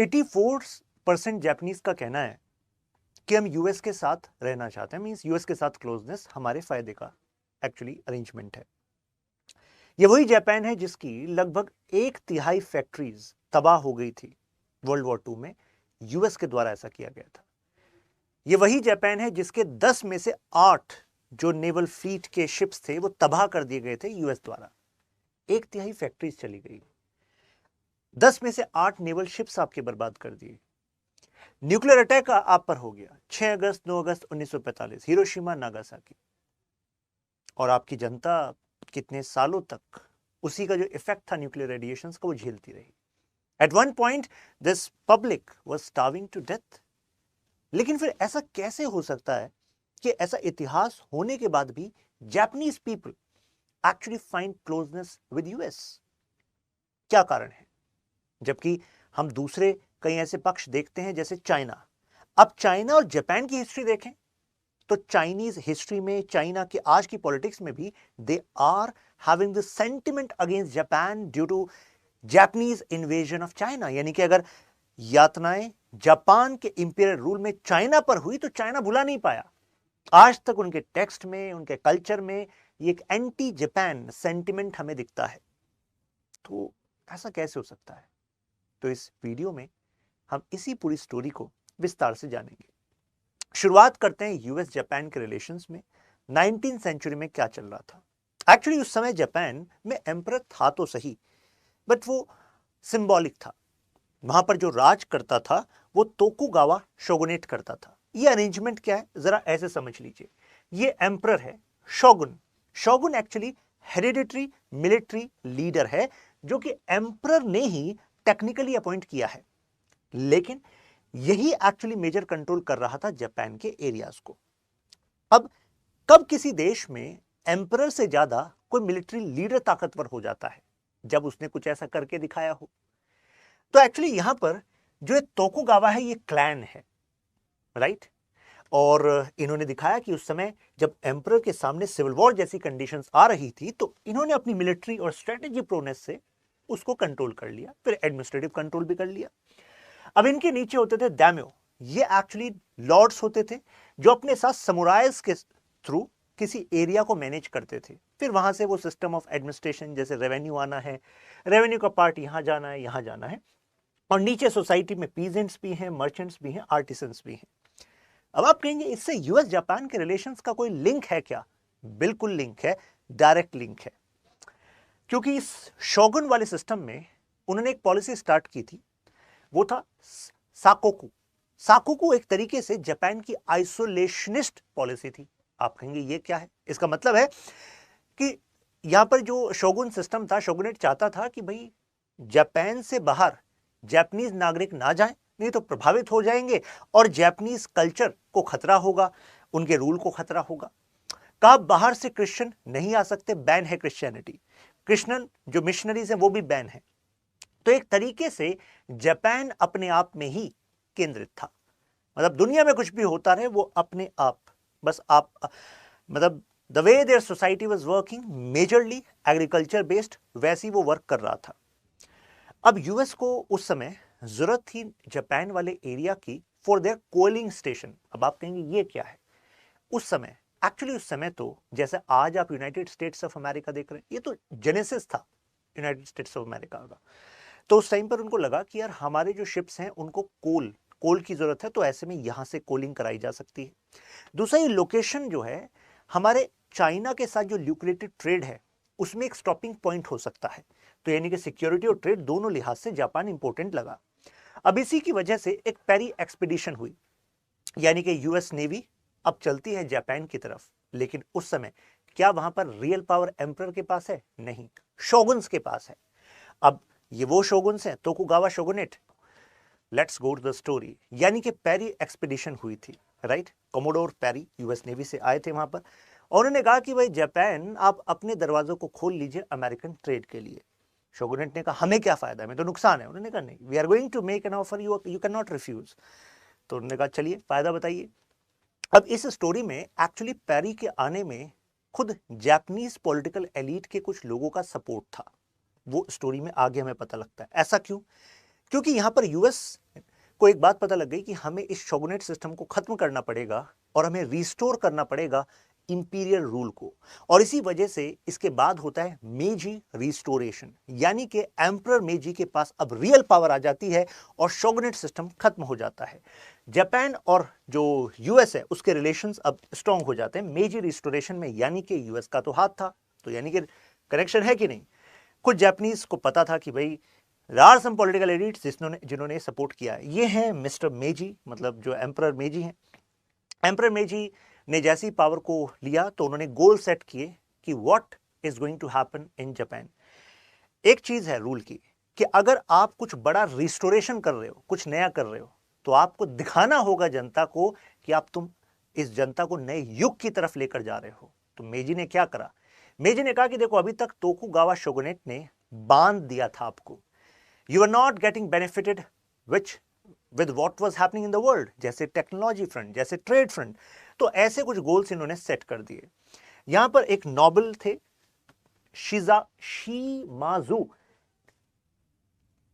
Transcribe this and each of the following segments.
84% Japanese का कहना है कि हम यूएस के साथ रहना चाहते हैं, मींस यूएस के साथ क्लोजनेस हमारे फायदे का एक्चुअली अरेंजमेंट है। ये वही जापान है जिसकी लगभग 1/3 फैक्ट्रीज तबाह हो गई थी वर्ल्ड वॉर 2 में, यूएस के द्वारा ऐसा किया गया था। ये वही जापान है जिसके 10 में से 8 जो नेवल फ्लीट के शिप्स थे वो तबाह कर दिए गए थे यूएस द्वारा। 1/3 फैक्ट्रीज चली गई, 10 में से 8 नेवल शिप्स आपके बर्बाद कर दिए। न्यूक्लियर अटैक आप पर हो गया 6 अगस्त 9 अगस्त 1945, हिरोशिमा नागासाकी, और आपकी जनता कितने सालों तक उसी का जो इफेक्ट था न्यूक्लियर रेडिएशंस का वो झेलती रही। At one point this public was starving to death. लेकिन फिर ऐसा कैसे हो सकता है कि ऐसा इतिहास होने के बाद भी Japanese people actually find closeness with US? क्या कारण है? जबकि हम दूसरे कई ऐसे पक्ष देखते हैं जैसे चाइना। अब चाइना और जापान की हिस्ट्री देखें तो चाइनीज हिस्ट्री में, चाइना के आज की पॉलिटिक्स में भी they are having the sentiment against Japan due to Japanese invasion of China. यानी कि अगर यातनाएं जापान के इंपीरियल रूल में चाइना पर हुई तो चाइना भुला नहीं पाया। आज तक उनके टेक्स्ट में, उनके कल्चर में ये एक एंटी जापान सेंटिमेंट हमें दिखता है। तो ऐसा कैसे हो सकता है? तो इस वीडियो में हम इसी पूरी स्टोरी को विस्तार से जानेंगे। शुरुआत करते हैं यूएस जापान के रिलेशंस में। 19वीं सेंचुरी में क्या चल रहा था? एक्चुअली उस समय जापान में एम्परर था तो सही, बट वो सिंबॉलिक था। वहां पर जो राज करता था वो तोकुगावा शोगुनेट करता था। ये अरेंजमेंट क्या है जरा ऐसे समझ लीजिए। ये एम्परर है, shogun. Shogun actually hereditary military leader है जो कि एम्परर ने ही टेक्निकली अपॉइंट किया है, लेकिन यही एक्चुअली मेजर कंट्रोल कर रहा था जापान के एरियाज को। अब कब किसी देश में एम्परर से ज्यादा कोई मिलिट्री लीडर ताकतवर हो जाता है? जब उसने कुछ ऐसा करके दिखाया हो। तो एक्चुअली यहां पर जो तोकुगावा है ये क्लैन है, राइट? और इन्होंने दिखाया कि उस समय जब एम्परर के सामने सिविल वॉर जैसी कंडीशंस आ रही थी तो इन्होंने अपनी मिलिट्री और स्ट्रेटेजी प्रोनेस से उसको कंट्रोल कर लिया, फिर एडमिनिस्ट्रेटिव कंट्रोल भी कर लिया। अब इनके नीचे होते थे दाम्यो। ये एक्चुअली लॉर्ड्स होते थे जो अपने साथ समुराइज के थ्रू किसी एरिया को मैनेज करते थे। फिर वहां से वो सिस्टम ऑफ एडमिनिस्ट्रेशन, जैसे रेवेन्यू आना है, रेवेन्यू का पार्ट यहां जाना है, यहां जाना है, और नीचे सोसाइटी में पीजेंट्स भी हैं, मर्चेंट्स भी हैं, आर्टिसंस भी हैं। अब आप कहेंगे इससे यूएस जापान के रिलेशंस का कोई लिंक है क्या? बिल्कुल लिंक है, डायरेक्ट लिंक है। क्योंकि इस शोगुन वाले सिस्टम में उन्होंने एक पॉलिसी स्टार्ट की थी, वो था साकोकू। साकोकू एक तरीके से जापान की आइसोलेशनिस्ट पॉलिसी थी। आप कहेंगे ये क्या है? इसका मतलब है कि यहां पर जो शोगुन सिस्टम था, शोगुनेट चाहता था कि भाई जापान से बाहर जापानीज नागरिक ना जाएं, नहीं तो प्रभावित हो जाएंगे और जापानीज कल्चर को खतरा होगा, उनके रूल को खतरा होगा। कहा बाहर से क्रिश्चियन नहीं आ सकते, बैन है क्रिश्चियनिटी। क्रिश्चियन जो मिशनरीज हैं वो भी बैन है। तो एक तरीके से जापान अपने आप में ही केंद्रित था। मतलब दुनिया में कुछ भी होता रहे वो अपने आप, बस आप, मतलब the way their society was working majorly agriculture based, वैसी वो वर्क कर रहा था। अब यूएस को उस समय जरूरत थी जापान वाले एरिया की फॉर देयर कोलिंग स्टेशन। अब आप कहेंगे ये क्या है? उस समय एक्चुअली उस समय तो जैसे आज आप यूनाइटेड स्टेट्स ऑफ अमेरिका देख रहे हैं, ये तो जेनेसिस था यूनाइटेड स्टेट्स ऑफ अमेरिका का। तो उस टाइम पर उनको लगा कि यार हमारे जो शिप्स हैं उनको कोल की जरूरत है, तो ऐसे में यहां से कोलिंग कराई जा सकती है। दूसरा, ये लोकेशन जो है हमारे चाइना के साथ जो ल्यूक्रेटिव ट्रेड है उसमें एक स्टॉपिंग पॉइंट हो सकता है। तो यानी कि सिक्योरिटी और ट्रेड दोनों लिहाज से जापान इंपॉर्टेंट लगा। अब इसी की वजह से एक पेरी एक्सपीडिशन हुई, यानी कि यूएस नेवी अब चलती है जापान की तरफ। लेकिन उस समय क्या वहां पर रियल पावर एम्परर के पास है? नहीं, शोगुन्स के पास है। अब ये वो शोगुन्स हैं, Tokugawa shogunate. Let's go to the story. यानी कि पेरी एक्सपीडिशन हुई थी, right? Commodore Perry US Navy से आए थे वहां पर, और उन्होंने कहा कि भाई जापान आप अपने दरवाजों को खोल लीजिए अमेरिकन ट्रेड के लिए। शोगुनेट ने कहा हमें क्या फायदा है, हमें तो नुकसान है। उन्होंने कहा नहीं, we are going to make an offer, you can not refuse. तो उन्होंने कहा चलिए फायदा बताइए। अब इस स्टोरी में एक्चुअली पेरी के आने में खुद जापानीज पॉलिटिकल एलीट के कुछ लोगों का सपोर्ट था। वो स्टोरी में आगे हमें पता लगता है। ऐसा क्यों? क्योंकि यहां पर यूएस को एक बात पता लग गई कि हमें इस शोगुनेट सिस्टम को खत्म करना पड़ेगा और हमें रिस्टोर करना पड़ेगा इंपीरियल रूल को। और इसी वजह से इसके बाद होता है मेजी रिस्टोरेशन, यानी कि एम्परर मेजी के पास अब रियल पावर आ जाती है और शोगुनेट सिस्टम खत्म हो जाता है। जापान और जो यूएस है उसके रिलेशंस अब स्ट्रांग हो जाते हैं मेजी रिस्टोरेशन में, यानी कि यूएस का तो हाथ था, तो यानी कि कनेक्शन है कि नहीं। कुछ जापानीज को पता था कि भाई there are some political elites जिन्होंने सपोर्ट किया है। ये हैं मिस्टर मेजी, मतलब जो एम्परर मेजी हैं। एम्परर मेजी ने जैसी पावर को लिया तो उन्होंने गोल सेट किए कि what is going to happen in Japan. एक चीज है रूल की कि अगर आप कुछ बड़ा रिस्टोरेशन कर रहे हो, कुछ नया कर रहे हो, तो आपको दिखाना होगा जनता को कि तुम इस जनता को नए युग की तरफ लेकर जा रहे हो। तो मेजी ने क्या करा? मेजी ने कहा कि देखो, अभी तक तोकुगावा शोगुनेट ने बांध दिया था आपको, you are not getting benefited with what was happening in the world, जैसे टेक्नोलॉजी फ्रंट, जैसे ट्रेड फ्रंट। तो ऐसे कुछ गोल्स इन्होंने सेट कर दिए। यहां पर एक नोबल थे शिमाजू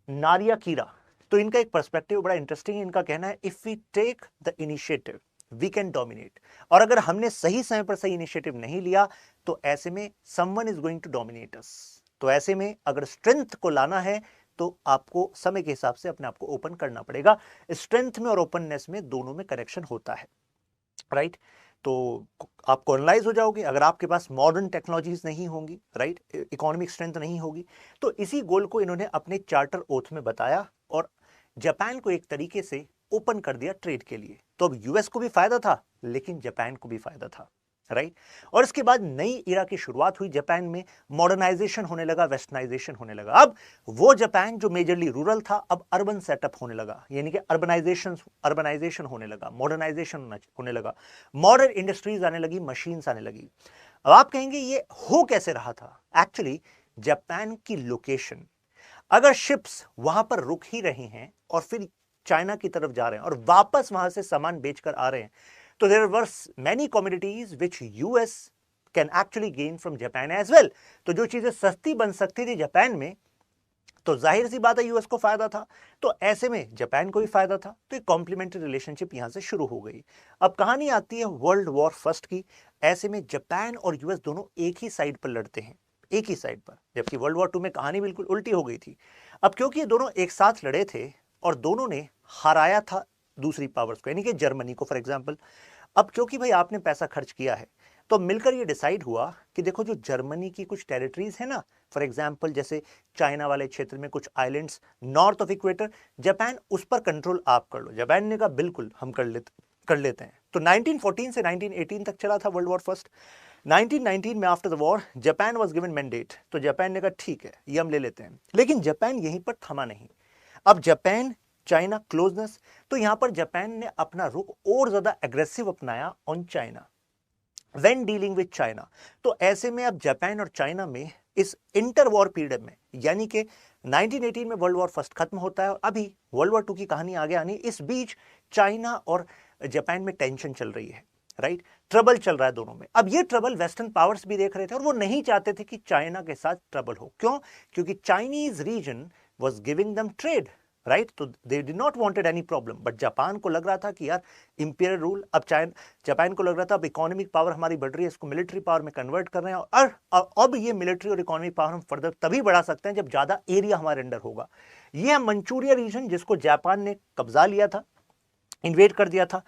नारियाकीरा, तो इनका एक पर्सपेक्टिव बड़ा इंटरेस्टिंग है। इनका कहना है if we take the initiative we can dominate, और अगर हमने सही समय पर सही इनिशिएटिव नहीं लिया तो ऐसे में someone is going to dominate us. तो ऐसे में अगर स्ट्रेंथ को लाना है तो आपको समय के हिसाब से अपने आप को ओपन करना पड़ेगा। स्ट्रेंथ में और ओपननेस में दोनों में करेक्शन होता है, राइट। तो आप कॉलोनाइज हो जाओगे अगर आपके पास मॉडर्न टेक्नोलॉजीज नहीं होंगी, राइट, इकोनॉमिक स्ट्रेंथ नहीं होगी। तो इसी गोल को इन्होंने अपने चार्टर ओथ में बताया और जापान को एक तरीके से ओपन कर दिया ट्रेड के लिए। तो अब यूएस को भी फायदा था लेकिन जापान को भी फायदा था, राइट। और इसके बाद नई इरा की शुरुआत हुई जापान में, मॉडर्नाइजेशन होने लगा, वेस्टर्नाइजेशन होने लगा। अब वो जापान जो मेजरली रूरल था अब अर्बन सेटअप होने लगा, यानी कि अर्बनाइजेशन होने लगा, मॉडर्नाइजेशन होने लगा, मॉडर्न इंडस्ट्रीज आने लगी, मशीन्स आने लगी। अब आप कहेंगे ये हो कैसे रहा था? एक्चुअली जापान की लोकेशन, अगर शिप्स वहां पर रुक ही रही हैं और फिर चाइना की तरफ जा रहे हैं और वापस वहां से सामान बेचकर आ रहे हैं, तो there were many commodities which US can actually gain from Japan as well। तो जो चीजें सस्ती बन सकती थी जापान में, तो जाहिर सी बात है यूएस को फायदा था, तो ऐसे में जापान को भी फायदा था। तो एक कॉम्प्लीमेंट्री रिलेशनशिप यहां से शुरू हो गई। अब कहानी आती है वर्ल्ड वॉर फर्स्ट की। ऐसे में जापान और यूएस दोनों एक ही साइड पर लड़ते हैं, एक ही साइड पर, जबकि वर्ल्ड वॉर 2 में कहानी बिल्कुल उल्टी हो गई थी। अब क्योंकि ये दोनों एक साथ लड़े थे और दोनों ने हराया था दूसरी पावर्स को, यानी कि जर्मनी को फॉर एग्जाम्पल। अब क्योंकि भाई आपने पैसा खर्च किया है तो मिलकर ये डिसाइड हुआ कि देखो जो जर्मनी की कुछ टेरिटरीज है ना, फॉर एग्जांपल जैसे चाइना वाले क्षेत्र में कुछ islands north of equator, Japan उस पर कंट्रोल आप कर लो। जापान ने कहा बिल्कुल हम कर लेते हैं। तो 1914 से 1918 तक चला था वर्ल्ड वॉर फर्स्ट। 1919 में after the war Japan was given mandate, तो जापान ने कहा ठीक है ये हम ले लेते हैं। लेकिन जापान यहीं पर थमा नहीं। अब जापान चाइना क्लोजनेस, तो यहां पर जापान ने अपना रुख और ज्यादा एग्रेसिव अपनाया on China when dealing with China. तो ऐसे में अब जापान और चाइना में इस इंटर वॉर पीरियड में, यानी कि 1918 में वर्ल्ड वॉर फर्स्ट खत्म होता है और अभी वर्ल्ड वॉर 2 की कहानी आगे आनी, इस बीच चाइना और जापान में टेंशन चल रही है, राइट, ट्रबल चल रहा है दोनों में। अब ये ट्रबल वेस्टर्न पावर्स भी देख रहे थे और वो नहीं चाहते थे कि चाइना के साथ ट्रबल हो। क्यों? क्योंकि Chinese region was giving them trade, right, तो they did not wanted any problem. But Japan को लग रहा था कि यार इंपीरियल रूल, अब जापान को लग रहा था अब इकोनॉमिक पावर हमारी बढ़ रही है, इसको मिलिट्री पावर में कन्वर्ट कर रहे हैं और अब ये मिलिट्री और इकोनॉमिक पावर हम फर्दर तभी बढ़ा सकते हैं जब ज्यादा एरिया हमारे अंडर होगा। ये है मंचूरिया रीजन जिसको जापान ने कब्जा लिया था, इन्वेड कर दिया था।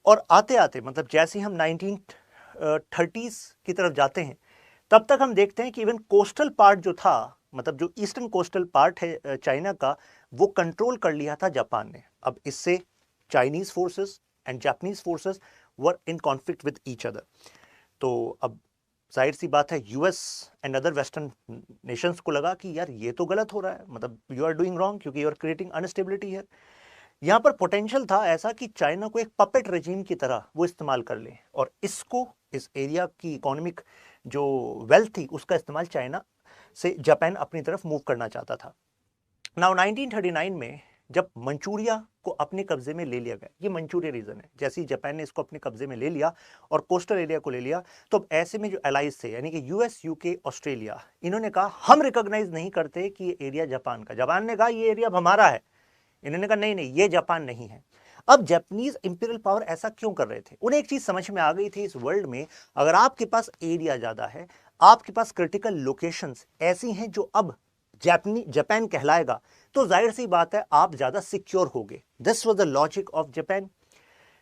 और आते आते मतलब जैसे हम 1930s की तरफ जाते हैं तब तक हम देखते हैं कि इवन कोस्टल पार्ट जो था, मतलब जो ईस्टर्न कोस्टल पार्ट है चाइना का, वो कंट्रोल कर लिया था जापान ने। अब इससे Chinese forces and Japanese forces were in conflict with each other. तो अब जाहिर सी बात है US and other western Nations को लगा कि यार ये तो गलत हो रहा है, मतलब यू आर डूइंग रॉन्ग, क्योंकि यू आर क्रिएटिंग अनस्टेबिलिटी है। यहां पर पोटेंशियल था ऐसा कि चाइना को एक पपेट रेजिम की तरह वो इस्तेमाल कर ले और इसको, इस एरिया की इकोनॉमिक जो वेल्थ थी उसका इस्तेमाल चाइना से जापान अपनी तरफ मूव करना चाहता था। नाउ 1939 में जब मंचूरिया को अपने कब्जे में ले लिया गया, ये मंचूरिया रीजन है, जैसे ही जापान ने इसको अपने कब्जे में ले लिया और कोस्टल एरिया को ले लिया, तो अब ऐसे में जो एलाइज थे यानी कि यूएस, यूके, ऑस्ट्रेलिया, इन्होंने कहा हम रिकॉग्नाइज नहीं करते कि ये एरिया जापान का। जापान ने कहा ये एरिया अब हमारा है, इन्होंने कहा नहीं नहीं, ये जापान नहीं है। अब जापानीज इंपीरियल पावर ऐसा क्यों कर रहे थे? उन्हें एक चीज समझ में आ गई थी, इस वर्ल्ड में अगर आपके पास एरिया ज्यादा है, आपके पास क्रिटिकल लोकेशंस ऐसी हैं जो अब जापान कहलाएगा, तो जाहिर सी बात है आप ज्यादा सिक्योर होगे। This was the logic of Japan.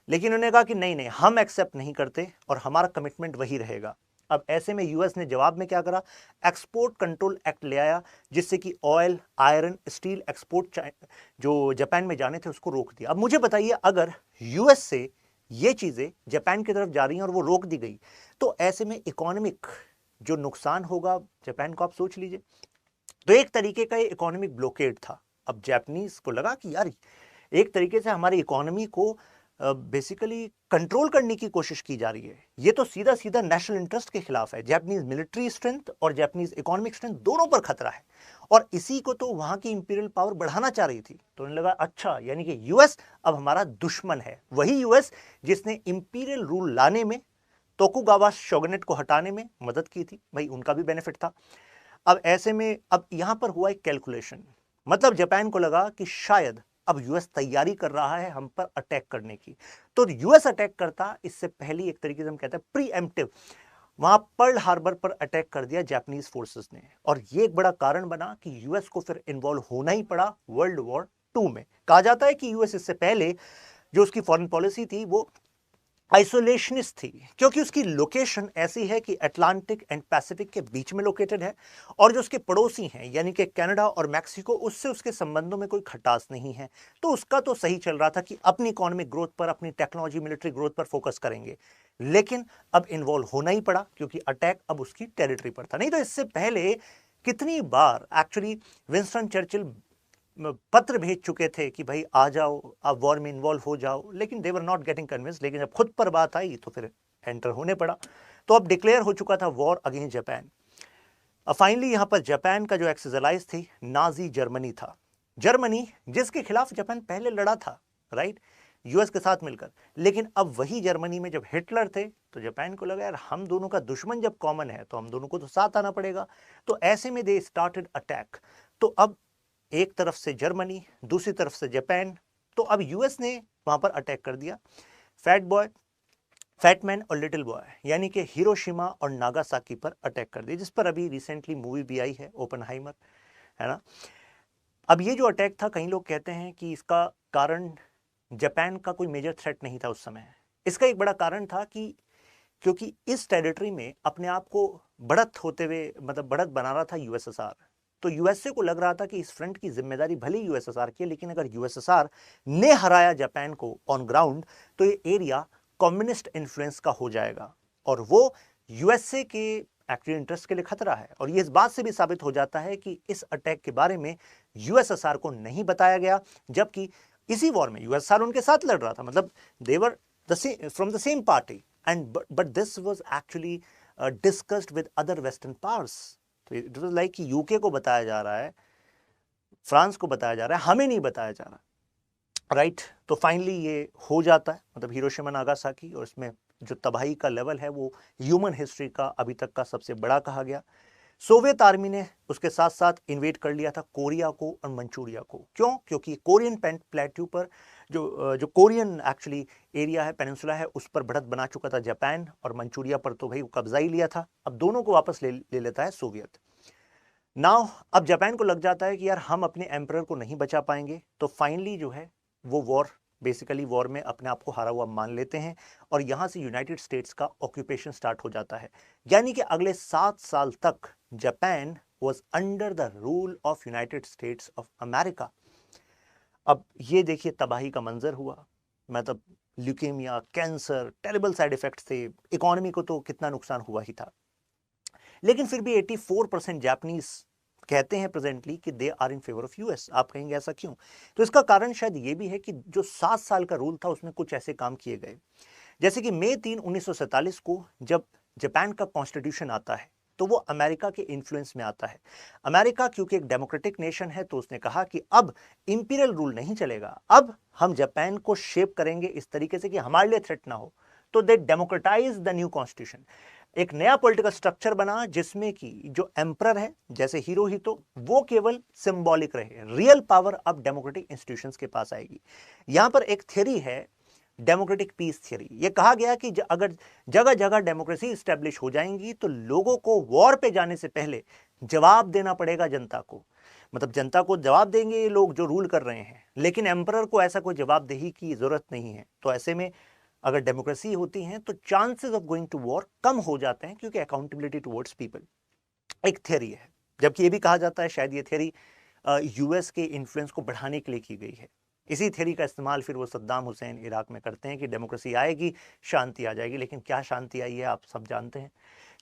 लेकिन उन्होंने कहा कि नहीं नहीं, हम एक्सेप्ट नहीं करते और हमारा कमिटमेंट वही रहेगा। अब ऐसे में यूएस ने जवाब में क्या करा? एक्सपोर्ट कंट्रोल एक्ट ले आया, जिससे कि ऑयल, आयरन, स्टील एक्सपोर्ट जो जापान में जाने थे उसको रोक दिया। अब मुझे बताइए, अगर यूएस से ये चीजें जापान की तरफ जा रही हैं और वो रोक दी गई, तो ऐसे में इकोनॉमिक जो नुकसान होगा जापान को, आप सोच लीजिए। तो एक तरीके का ये इकोनॉमिक ब्लॉकेड था। अब जापानीज को लगा कि यार एक तरीके से हमारी इकोनॉमी को बेसिकली कंट्रोल करने की कोशिश की जा रही है, ये तो सीधा सीधा नेशनल इंटरेस्ट के खिलाफ है। जापानीज मिलिट्री स्ट्रेंथ और जापानीज इकोनॉमिक स्ट्रेंथ दोनों पर खतरा है, और इसी को तो वहां की इंपीरियल पावर बढ़ाना चाह रही थी। तो उन्हें लगा अच्छा, यानी कि यूएस अब हमारा दुश्मन है, वही यूएस जिसने इंपीरियल रूल लाने में, तोकुगावा शोगनेट को हटाने में मदद की थी, भाई उनका भी बेनिफिट था। अब ऐसे में अब यहां पर हुआ एक कैलकुलेशन, मतलब जापान को लगा कि शायद अब यूएस तैयारी कर रहा है हम पर अटैक करने की। तो यूएस अटैक करता इससे पहले, एक तरीके से हम कहते हैं प्रीएम्प्टिव, वहां पर्ल हार्बर पर अटैक कर दिया जापानीज फोर्सेस ने, और ये एक बड़ा कारण बना कि यूएस को फिर इन्वॉल्व होना ही पड़ा वर्ल्ड वॉर 2 में। कहा जाता है कि यूएस इससे पहले जो उसकी फॉरेन पॉलिसी थी वो आइसोलेशनिस्ट थी, क्योंकि उसकी लोकेशन ऐसी है कि अटलांटिक एंड पैसिफिक के बीच में लोकेटेड है, और जो उसके पड़ोसी हैं यानी कि कनाडा और मैक्सिको, उससे उसके संबंधों में कोई खटास नहीं है। तो उसका तो सही चल रहा था कि अपनी इकोनॉमिक ग्रोथ पर, अपनी टेक्नोलॉजी, मिलिट्री ग्रोथ पर फोकस करेंगे। लेकिन अब इन्वॉल्व होना ही पड़ा, क्योंकि अटैक अब उसकी टेरिटरी पर था। नहीं तो इससे पहले कितनी बार एक्चुअली विंस्टन चर्चिल पत्र भेज चुके थे कि भाई आ जाओ, आप वॉर में इन्वॉल्व हो जाओ, लेकिन दे वर नॉट गेटिंग कन्विंस। लेकिन जब खुद पर बात आई तो फिर एंटर होने पड़ा। तो अब डिक्लेयर हो चुका था वॉर अगेंस्ट जापान। अब फाइनली यहां पर जापान का जो एक्सरसाइज थी, नाजी जर्मनी था। जर्मनी जिसके खिलाफ जापान पहले लड़ा था, राइट, यूएस के साथ मिलकर। लेकिन अब वही जर्मनी में जब हिटलर थे, तो जापान को लगा यार हम दोनों का दुश्मन जब कॉमन है तो हम दोनों को तो साथ आना पड़ेगा। तो ऐसे में दे स्टार्टेड अटैक। तो अब एक तरफ से जर्मनी, दूसरी तरफ से जापान, तो अब यूएस ने वहां पर अटैक कर दिया। फैट बॉय, फैटमैन और लिटिल बॉय, यानी कि हिरोशिमा और नागासाकी पर अटैक कर दिया, जिस पर अभी रिसेंटली मूवी भी आई है, ओपनहाइमर, है ना। अब ये जो अटैक था, कई लोग कहते हैं कि इसका कारण जापान का कोई मेजर थ्रेट नहीं था उस समय। इसका एक बड़ा कारण था कि क्योंकि इस टेरिटरी में अपने आप को बढ़त होते हुए, मतलब बढ़त बना रहा था यूएसएसआर। तो यूएसए को लग रहा था कि इस फ्रंट की जिम्मेदारी भले यूएसएसआर की है, लेकिन अगर यूएसएसआर ने हराया जापान को ऑन ग्राउंड, तो ये एरिया कम्युनिस्ट इन्फ्लुएंस का हो जाएगा, और वो यूएसए के एक्चुअली इंटरेस्ट के लिए खतरा है। और ये इस बात से भी साबित हो जाता है कि इस अटैक के बारे में यूएसएसआर को नहीं बताया गया, जबकि इसी वॉर में यूएसएसआर उनके साथ लड़ रहा था, मतलब they were from the same party, and but this was actually discussed with other western powers. तो इट वाज लाइक कि यूके को बताया जा रहा है, फ्रांस को बताया जा रहा है, हमें नहीं बताया जा रहा, राइट। तो फाइनली ये हो जाता है, मतलब हिरोशिमा नागासाकी, और इसमें जो तबाही का लेवल है वो ह्यूमन हिस्ट्री का अभी तक का सबसे बड़ा कहा गया। सोवियत आर्मी ने उसके साथ साथ इन्वेड कर लिया था कोरिया को और मंचूरिया को। क्यों? क्योंकि कोरियन प्लेट्यू पर जो कोरियन एक्चुअली एरिया है, पेनिनसुला है, उस पर बढ़त बना चुका था जापान, और मंचूरिया पर तो भाई कब्जा ही लिया था। अब दोनों को वापस ले लेता है सोवियत। नाउ अब जापान को लग जाता है कि यार हम अपने एम्परर को नहीं बचा पाएंगे, तो फाइनली जो है वो वॉर, बेसिकली वॉर में अपने आप को हारा हुआ मान लेते हैं, और यहां से यूनाइटेड स्टेट्स का ऑक्यूपेशन स्टार्ट हो जाता है। यानी कि अगले 7 साल तक Japan was under the rule of United States of America। अब ये देखिए तबाही का मंजर हुआ, मतलब leukaemia, cancer, terrible side effects थे, इकोनॉमी को तो कितना नुकसान हुआ ही था। लेकिन फिर भी 84% जापानीज कहते हैं प्रेजेंटली कि they are in favour of US. आप कहेंगे ऐसा क्यों? तो इसका कारण शायद ये भी है कि जो 7 साल का रूल था उसमें कुछ ऐसे काम किए गए, जैसे कि मई 3, 1947 को जब जापान का कॉन्स्टिट्यूशन आता है, तो वो अमेरिका के इन्फ्लुएंस में आता है। अमेरिका क्योंकि एक डेमोक्रेटिक नेशन है, तो उसने कहा कि अब इंपीरियल रूल नहीं चलेगा, अब हम जापान को शेप करेंगे इस तरीके से कि हमारे लिए थ्रेट ना हो। तो दे डेमोक्रेटाइज द न्यू कॉन्स्टिट्यूशन। एक नया पॉलिटिकल स्ट्रक्चर बना जिसमें कि जो एम्परर है जैसे हिरोहितो वो केवल सिंबॉलिक रहे, रियल पावर अब डेमोक्रेटिक इंस्टीट्यूशंस के पास आएगी। यहां पर एक थ्योरी है डेमोक्रेटिक पीस थ्योरी। यह कहा गया कि अगर जगह जगह डेमोक्रेसी स्टैब्लिश हो जाएंगी तो लोगों को वॉर पे जाने से पहले जवाब देना पड़ेगा जनता को, मतलब जनता को जवाब देंगे ये लोग जो रूल कर रहे हैं, लेकिन एम्परर को ऐसा कोई जवाबदेही की जरूरत नहीं है। तो ऐसे में अगर डेमोक्रेसी होती है तो chances of going to war कम हो जाते हैं क्योंकि अकाउंटेबिलिटी टुवर्ड्स पीपल एक थ्योरी है। जबकि ये भी कहा जाता है शायद ये थ्योरी यूएस के इन्फ्लुएंस को बढ़ाने के लिए की गई है। इसी थ्योरी का इस्तेमाल फिर वो सद्दाम हुसैन इराक में करते हैं कि डेमोक्रेसी आएगी शांति आ जाएगी, लेकिन क्या शांति आई है आप सब जानते हैं।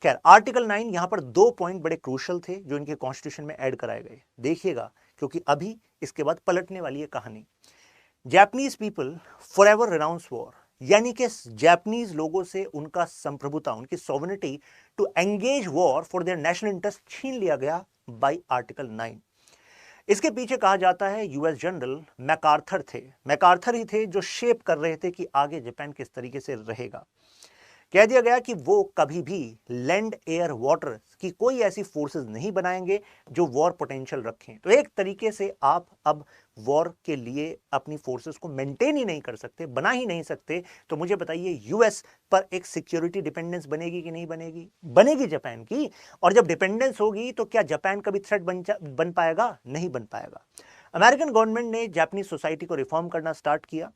खैर आर्टिकल 9 यहां पर 2 पॉइंट बड़े क्रूशल थे जो इनके कॉन्स्टिट्यूशन में ऐड कराए गए, देखिएगा क्योंकि अभी इसके बाद पलटने वाली है कहानी। Japanese people forever renounce war, यानी कि जापानीज लोगों से उनका संप्रभुता, उनकी sovereignty to engage war for their national interest छीन लिया गया बाय आर्टिकल 9। इसके पीछे कहा जाता है यूएस जनरल मैकार्थर थे, मैकार्थर ही थे जो शेप कर रहे थे कि आगे जापान किस तरीके से रहेगा। कह दिया गया कि वो कभी भी लैंड एयर वाटर की कोई ऐसी फोर्सेस नहीं बनाएंगे जो वॉर पोटेंशियल रखें। तो एक तरीके से आप अब वॉर के लिए अपनी फोर्सेस को मेंटेन ही नहीं कर सकते, बना ही नहीं सकते। तो मुझे बताइए यूएस पर एक सिक्योरिटी डिपेंडेंस बनेगी कि नहीं बनेगी? बनेगी जापान की। और जब डिपेंडेंस होगी तो क्या जापान कभी थ्रेट बन पाएगा? नहीं बन पाएगा। अमेरिकन गवर्नमेंट ने जापानीज सोसाइटी को रिफॉर्म करना स्टार्ट किया,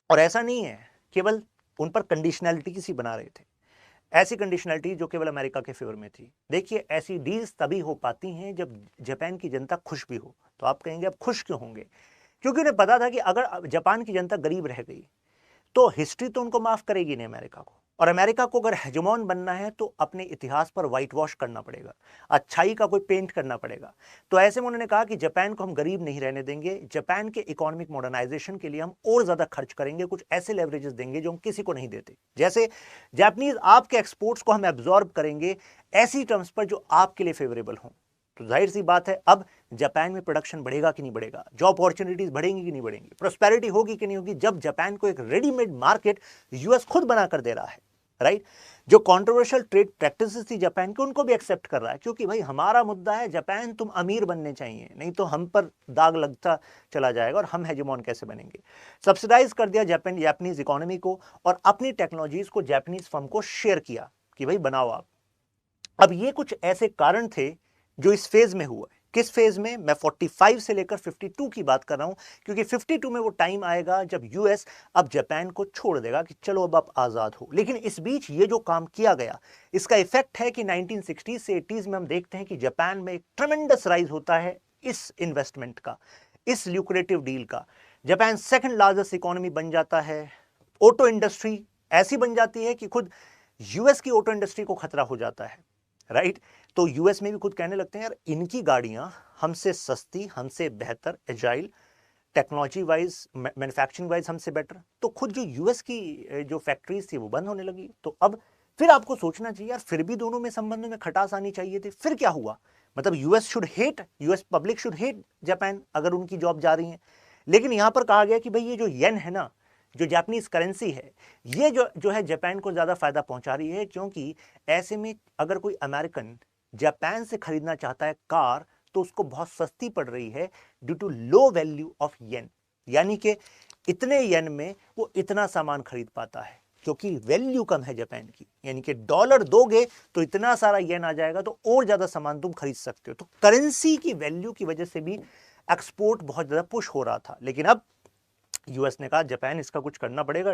और ऐसा नहीं है केवल उन पर कंडीशनैलिटी सी बना रहे थे, ऐसी कंडीशनैलिटी जो केवल अमेरिका के फेवर में थी। देखिए ऐसी डील्स तभी हो पाती हैं जब जापान की जनता खुश भी हो। तो आप कहेंगे अब खुश क्यों होंगे? क्योंकि उन्हें पता था कि अगर जापान की जनता गरीब रह गई तो हिस्ट्री तो उनको माफ करेगी नहीं अमेरिका को, और अमेरिका को अगर हेजेमॉन बनना है तो अपने इतिहास पर व्हाइट वॉश करना पड़ेगा, अच्छाई का कोई पेंट करना पड़ेगा। तो ऐसे में उन्होंने कहा कि जापान को हम गरीब नहीं रहने देंगे, जापान के इकोनॉमिक मॉडर्नाइजेशन के लिए हम और ज्यादा खर्च करेंगे, कुछ ऐसे लेवरेजेस देंगे जो हम किसी को नहीं देते। जैसे जापानीज आपके एक्सपोर्ट्स को हम एब्जॉर्ब करेंगे ऐसी टर्म्स पर जो आपके लिए फेवरेबल हों। तो जाहिर सी बात है अब जापान में प्रोडक्शन बढ़ेगा कि नहीं बढ़ेगा, जॉब अपॉर्चुनिटीज बढ़ेंगी कि नहीं बढ़ेंगी, प्रोस्पेरिटी होगी कि नहीं होगी, जब जापान को एक रेडीमेड मार्केट यूएस खुद बना कर दे रहा है। राइट? जो कंट्रोवर्शियल ट्रेड प्रैक्टिसेस थी जापान की उनको भी एक्सेप्ट कर रहा है, क्योंकि भाई हमारा मुद्दा है जापान तुम अमीर बनने चाहिए, नहीं तो हम पर दाग लगता चला जाएगा और हम हेजेमॉन कैसे बनेंगे। सब्सिडाइज कर दिया जापानीज इकोनॉमी को और अपनी टेक्नोलॉजीज को जापानीज फर्म को शेयर किया कि भाई बनाओ आप। अब ये कुछ ऐसे कारण थे जो इस फेज में हुआ है। किस फेज में? मैं 45 से लेकर 52 की बात कर रहा हूं, क्योंकि 52 में वो टाइम आएगा जब यूएस अब जापान को छोड़ देगा कि चलो अब आप आजाद हो। लेकिन इस बीच ये जो काम किया गया इसका इफेक्ट है कि 1960 से 80s में हम देखते हैं कि जापान में एक ट्रेमेंडस राइज होता है इस इन्वेस्टमेंट का, इस ल्यूक्रेटिव डील का। जापान सेकंड लार्जेस्ट इकोनॉमी बन जाता है। ऑटो इंडस्ट्री ऐसी बन जाती है कि खुद यूएस की ऑटो इंडस्ट्री को खतरा हो जाता है। राइट? तो यूएस में भी खुद कहने लगते हैं यार इनकी गाड़ियां हमसे सस्ती, हमसे बेहतर, agile, technology wise, manufacturing wise हमसे बेटर। तो खुद जो यूएस की जो फैक्ट्रीज थी वो बंद होने लगी। तो अब फिर आपको सोचना चाहिए यार फिर भी दोनों में संबंधों में खटास आनी चाहिए थी। फिर क्या हुआ? मतलब US should hate, US public should hate Japan अगर उनकी जॉब जा रही है। लेकिन यहां पर कहा गया कि भाई ये जो येन है ना, जो जापानीज करेंसी है, ये जो है जापान को ज्यादा फायदा पहुंचा रही है, क्योंकि ऐसे में अगर कोई अमेरिकन जापान से खरीदना चाहता है कार तो उसको बहुत सस्ती पड़ रही है due to low value of yen, यानी कि इतने येन में वो इतना सामान खरीद पाता है क्योंकि वैल्यू कम है जापान की। यानी कि डॉलर दोगे तो इतना सारा येन आ जाएगा तो और ज्यादा सामान तुम खरीद सकते हो। तो करेंसी की वैल्यू की वजह से भी एक्सपोर्ट बहुत ज्यादा पुश हो रहा था। लेकिन अब यूएस ने कहा जापान इसका कुछ करना पड़ेगा,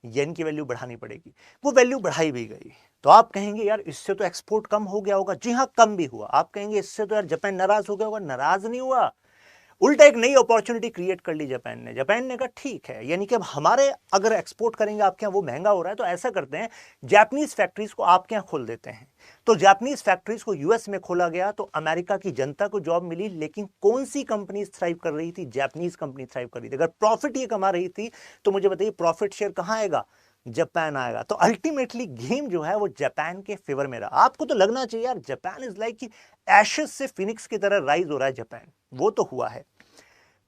येन की वैल्यू बढ़ानी पड़ेगी। वो वैल्यू बढ़ाई भी गई। तो आप कहेंगे यार इससे तो एक्सपोर्ट कम हो गया होगा। जी हाँ, कम भी हुआ। आप कहेंगे इससे तो यार जापान नाराज हो गया होगा। नाराज नहीं हुआ, उल्टा एक नई अपॉर्चुनिटी क्रिएट कर ली जापान ने। जापान ने कहा ठीक है, यानी कि अब हमारे अगर एक्सपोर्ट करेंगे आपके यहाँ वो महंगा हो रहा है, तो ऐसा करते हैं जापानीज फैक्ट्रीज को आपके यहाँ खोल देते हैं। तो जापानीज फैक्ट्रीज को यूएस में खोला गया तो अमेरिका की जनता को जॉब मिली। लेकिन कौन सी कंपनीज थ्राइव कर रही थी? जापानीज कंपनी थ्राइव कर रही थी। अगर प्रॉफिट ये कमा रही थी तो मुझे बताइए प्रॉफिट शेयर कहां आएगा? जापान आएगा। तो अल्टीमेटली गेम जो है वो जापान के फेवर में रहा। आपको तो लगना चाहिए यार जापान इज लाइक कि एशेस से फिनिक्स की तरह राइज हो रहा है जापान। वो तो हुआ है।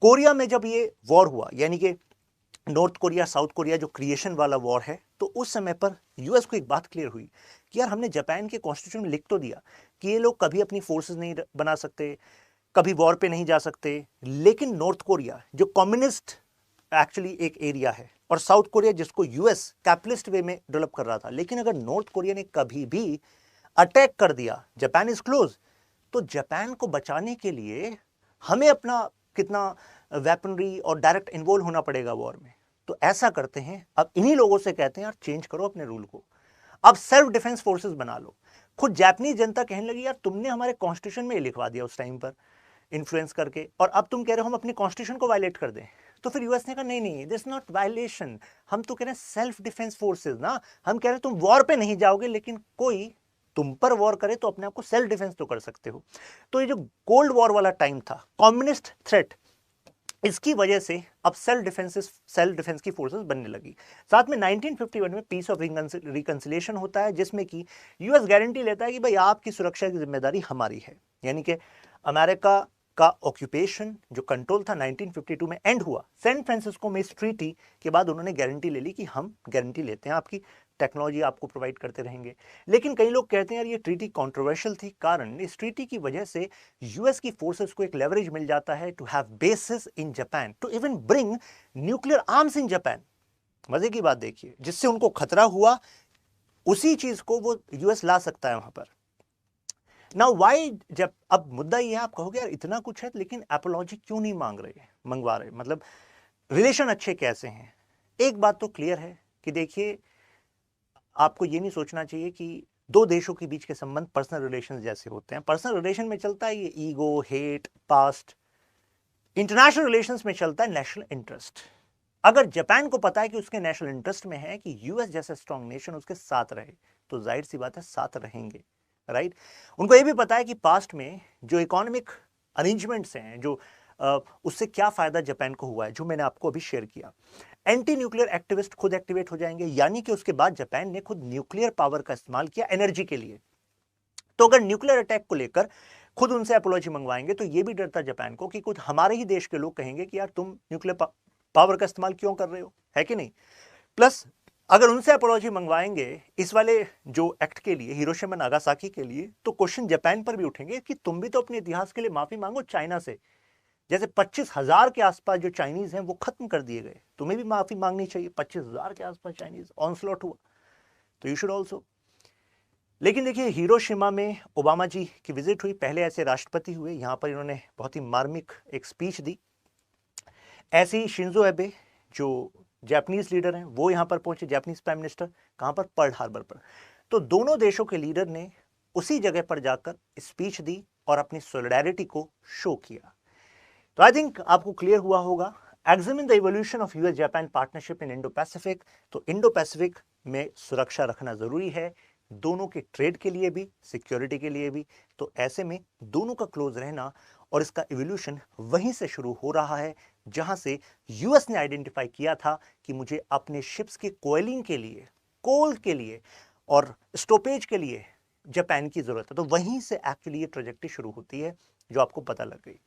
कोरिया में जब ये वॉर हुआ, यानी कि नॉर्थ कोरिया साउथ कोरिया जो क्रिएशन वाला वॉर है, तो उस समय पर यूएस को एक बात क्लियर हुई कि यार हमने जापान के कॉन्स्टिट्यूशन में लिख तो दिया कि ये लोग कभी अपनी फोर्सेस नहीं बना सकते, कभी वॉर पे नहीं जा सकते, लेकिन नॉर्थ कोरिया जो कम्युनिस्ट एक्चुअली एक एरिया है और साउथ कोरिया जिसको यूएस कैपिटलिस्ट वे में डेवलप कर रहा था, लेकिन अगर नॉर्थ कोरिया ने कभी भी अटैक कर दिया, जापान इज क्लोज, तो जापान को बचाने के लिए हमें अपना कितना वेपनरी और डायरेक्ट इन्वॉल्व होना पड़ेगा वॉर में। तो ऐसा करते हैं, अब इन्हीं लोगों से कहते हैं यार चेंज करो अपने रूल को, अब सेल्फ डिफेंस फोर्सेस बना लो। खुद जापानीज जनता कहने लगी यार तुमने हमारे कॉन्स्टिट्यूशन में लिखवा दिया उस टाइम पर इन्फ्लुएंस करके, और अब तुम कह रहे हो हम अपने कॉन्स्टिट्यूशन को वायलेट कर दें। तो फिर यूएस ने कहा नहीं नहीं, दिस नॉट वायलेशन, हम तो कह रहे हैं सेल्फ डिफेंस फोर्सेस ना, हम कह रहे हैं तुम वॉर पे नहीं जाओगे, लेकिन कोई तुम पर वॉर करे तो अपने आप को सेल्फ डिफेंस तो कर सकते हो। तो ये जो कोल्ड वॉर वाला टाइम था, कम्युनिस्ट थ्रेट, इसकी वजह से अब सेल्फ डिफेंस की फोर्सेस बनने लगी। साथ में 1951 में पीस ऑफ रिकंसिलिएशन होता है, जिसमें कि यूएस गारंटी लेता है कि भाई आपकी सुरक्षा की जिम्मेदारी हमारी है, यानी कि अमेरिका का ऑक्यूपेशन जो कंट्रोल था 1952 में एंड हुआ। सैन फ्रांसिस्को में इस ट्रीटी के बाद उन्होंने गारंटी ले ली कि हम गारंटी लेते हैं, आपकी टेक्नोलॉजी आपको प्रोवाइड करते रहेंगे। लेकिन कई लोग कहते हैं यार ये ट्रीटी कंट्रोवर्शियल थी, कारण इस ट्रीटी की वजह से यूएस की फोर्सेस को एक लेवरेज मिल जाता है to have basis in Japan, to even bring nuclear arms in Japan. मजे की बात देखिए, जिससे उनको खतरा हुआ उसी चीज को वो यूएस ला सकता है वहां पर। नाउ वाई, जब अब मुद्दा ये है, आप कहोगे यार इतना कुछ है लेकिन एपोलॉजी क्यों नहीं मंगवा रहे, मतलब रिलेशन अच्छे कैसे हैं। एक बात तो क्लियर है कि देखिए, आपको ये नहीं सोचना चाहिए कि दो देशों के बीच के संबंध पर्सनल रिलेशंस जैसे होते हैं। पर्सनल रिलेशन में चलता है ये ego, hate, past. International relations में चलता है नेशनल इंटरेस्ट। अगर जापान को पता है कि उसके नेशनल इंटरेस्ट में है कि यूएस जैसे स्ट्रांग नेशन उसके साथ रहे, तो जाहिर सी बात है साथ रहेंगे, राइट। उनको ये भी पता है कि पास्ट में जो इकोनॉमिक अरेंजमेंट्स हैं, जो उससे क्या फायदा जापान को हुआ है, जो मैंने आपको अभी शेयर किया। एंटी न्यूक्लियर एक्टिविस्ट खुद एक्टिवेट हो जाएंगे, यानी कि उसके बाद जापान ने खुद न्यूक्लियर पावर का इस्तेमाल किया एनर्जी के लिए। तो अगर न्यूक्लियर अटैक को लेकर खुद उनसे अपोलॉजी मंगवाएंगे, तो ये भी डर था जापान को कि कुछ हमारे ही देश के लोग कहेंगे कि यार तुम न्यूक्लियर पावर का इस्तेमाल क्यों कर रहे हो, है कि नहीं। प्लस अगर उनसे अपोलॉजी मंगवाएंगे इस वाले जो एक्ट के लिए, हिरोशिमा नागासाकी के लिए, तो क्वेश्चन जापान पर भी उठेंगे कि तुम भी तो अपने इतिहास के लिए माफी मांगो चाइना से। जैसे 25,000 के आसपास जो चाइनीज हैं वो खत्म कर दिए गए, तुम्हें भी माफी मांगनी चाहिए। 25,000 के आसपास चाइनीज ऑनस्लॉट हुआ, तो यू शुड ऑल्सो। लेकिन देखिए, हिरोशिमा में ओबामा जी की विजिट हुई, पहले ऐसे राष्ट्रपति हुए, यहां पर इन्होंने बहुत ही मार्मिक एक स्पीच दी। ऐसे ही शिंजो एबे जो जापानीज लीडर हैं वो यहां पर पहुंचे, जापानीज प्राइम मिनिस्टर, कहां पर, पर्ल हार्बर पर। तो दोनों देशों के लीडर ने उसी जगह पर जाकर स्पीच दी और अपनी सॉलिडेरिटी को शो किया। तो आई थिंक आपको क्लियर हुआ होगा। Examine the evolution of US Japan partnership in Indo Pacific. तो इंडो पैसिफिक में सुरक्षा रखना जरूरी है, दोनों के ट्रेड के लिए भी, सिक्योरिटी के लिए भी। तो ऐसे में दोनों का क्लोज रहना और इसका इवोल्यूशन वहीं से शुरू हो रहा है जहां से यूएस ने आइडेंटिफाई किया था कि मुझे अपने शिप्स के कोयलिंग के लिए, कोल के लिए और स्टॉपेज के लिए जापान की जरूरत है। तो वहीं से एक्चुअली ये ट्रेजेक्टरी शुरू होती है, जो आपको पता लग गई।